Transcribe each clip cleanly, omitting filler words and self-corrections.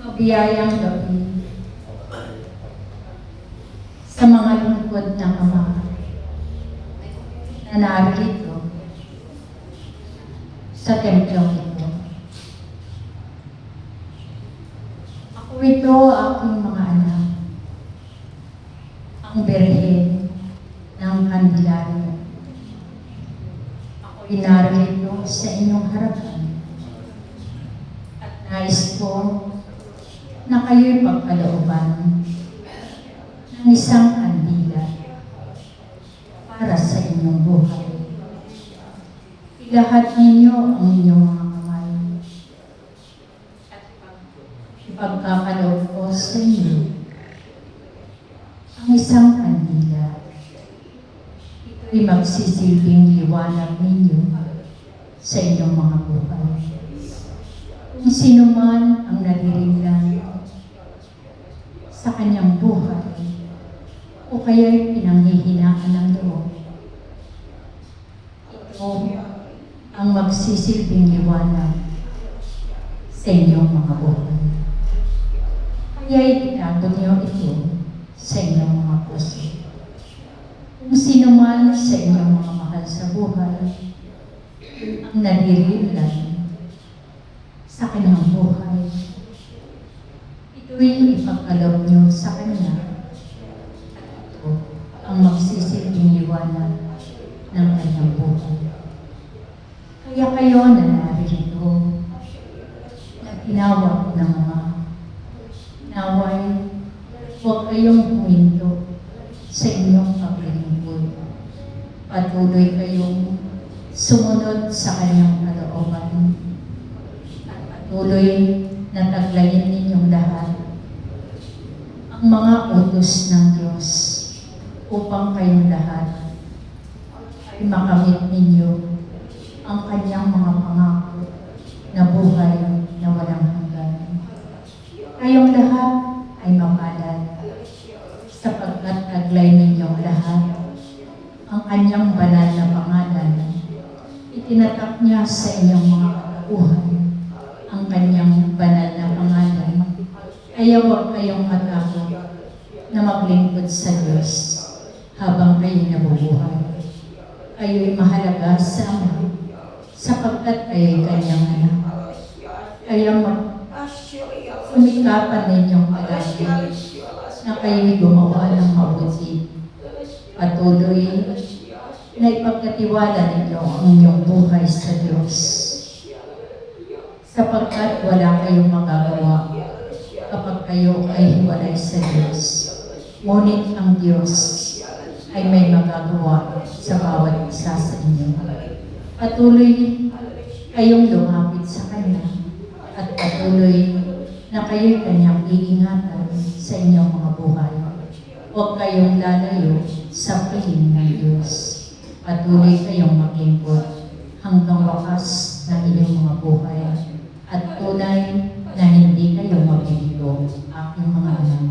Mabiyayang gabi sa mga lingkod ng Ama na narito sa templong ito. Ako ito, aking mga anak, ang Birhen ng Candelaria. Ako'y narito sa inyong harapan at nais ko na kayo'y pagkalooban ng isang kandila para sa inyong buhay. Ilahat ninyo ang inyong mga kamay at ipagkakaloob ko sa inyo ang isang kandila. Ito'y magsisilbing liwanag ninyo sa inyong mga buhay. Kung sino man ang nadirinlan sa kanyang buhay o kaya'y pinanghihinaan ng loob, ito ang magsisilbing liwanag sa inyong mga buhay. Kaya'y itago niyo ito sa inyong mga puso. Kung sino man sa inyong mga mahal sa buhay ang nadirinlan sa kanyang buhay, ito'y ipagkaloob niyo sa kanya at ito ang magsisilbing liwanag ng kanyang buhay. Kaya kayo na narito na tinawag ng Ama, naway huwag kayong huminto sa inyong paglilingkod. Patuloy kayong sumunod sa kanyang kalooban at patuloy na taglayin ninyong lahat ang mga utos ng Diyos upang kayong lahat ay makamit ninyo ang kanyang mga pangako na buhay na walang hanggan. Kayong lahat ay mapalad sapagkat taglay ninyong lahat ang kanyang banal na pangalan. Itinatak niya sa inyong mga katauhan ang kanyang banal na pangalan. Kaya huwag kayong matakot na maglingkod sa Diyos habang kayo nabubuhay. Kayo'y mahalaga sa Ama sapagkat kayo'y kanyang anak. Kaya sumikapan ninyong palagi na kayo'y gumawa ng mabuti. Patuloy na ipagkatiwala ninyo ang inyong buhay sa Diyos sapagkat wala kayong magagawa kapag kayo ay hiwalay sa Diyos. Ngunit ang Diyos ay may magagawa sa bawat isa sa inyo. Patuloy kayong lumapit sa Kanya at patuloy na kayo'y Kanyang iingatan sa inyong mga buhay. Huwag kayong lalayo sa piling ng Diyos. Patuloy kayong maglingkod hanggang wakas ng inyong mga buhay at tunay na hindi kayo magbibigong aking mga anak.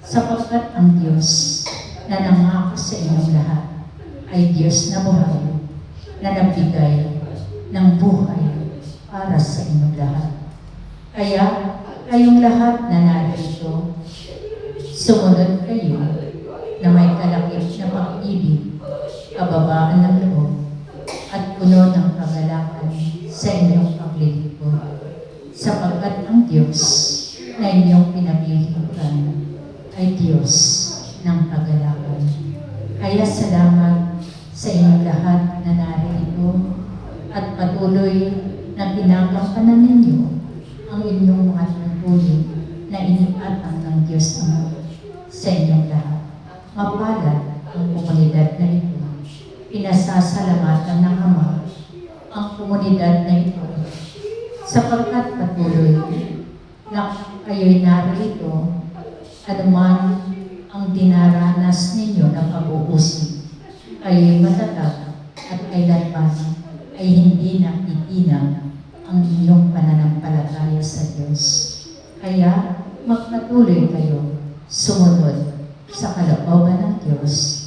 Sapagkat ang Diyos na nangako sa inyong lahat ay Diyos na buhay, na nagbigay ng buhay para sa inyong lahat. Kaya kayong lahat na narito, sumunod kayo na may kalakip na pag-ibig, kababaan ng loob, at puno ng kagalakan sa inyong paglilingkod. Sapagkat ang Diyos na inyong pinaglilingkuran ay Diyos ng kagalakan. Kaya salamat sa inyong lahat na narito at patuloy na pinagampanan ninyo ang inyong mga tungkulin na iniatang ng Diyos Ama sa inyong lahat. Mapalad ang komunidad na ito. Pinasasalamatan ng Ama ang komunidad na ito sapagkat patuloy na kayo'y narito anuman ang dinaranas ninyo na pag-uusig. Kayo'y matatag at kailanman ay hindi na itinang ang inyong pananampalataya sa Diyos. Kaya magpatuloy kayo sumunod sa kalooban ng Diyos